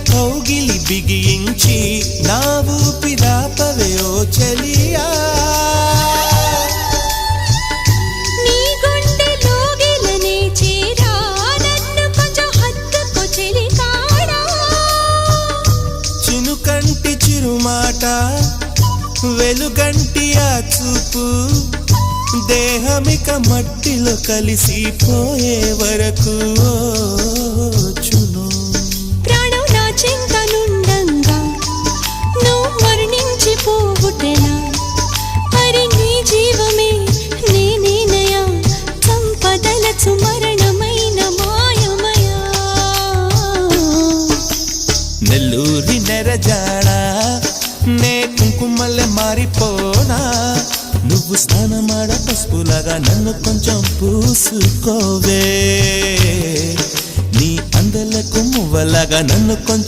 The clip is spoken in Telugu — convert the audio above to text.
కౌగిలి బిగించి నా ఊపిరాపవే ఓ చెలియా నీ గుండెలో గిలనే చేరా నన్ను కొంచెం హత్తుకో చెలికాడా చినుకంటి చిరుమాట వెలుగంటి ఆ చూపు దేహమిక మట్టిలో కలిసిపోయే వరకు చును ప్రాణం నా చింతనుండంగా నువ్వు మరణించిపోవుటెలా మరి నీ జీవమే నేనేనయా సంపదలచు మరణమైన మాయమయా నెల్లూరి నెరజాడా నే కుంకుమల్లె మారిపోనా నువ్వు స్నానమాడ పసుపులాగా నన్ను కొంచెం పూసుకోవే నీ అందలకు మువ్వలాగా నన్ను కొంచెం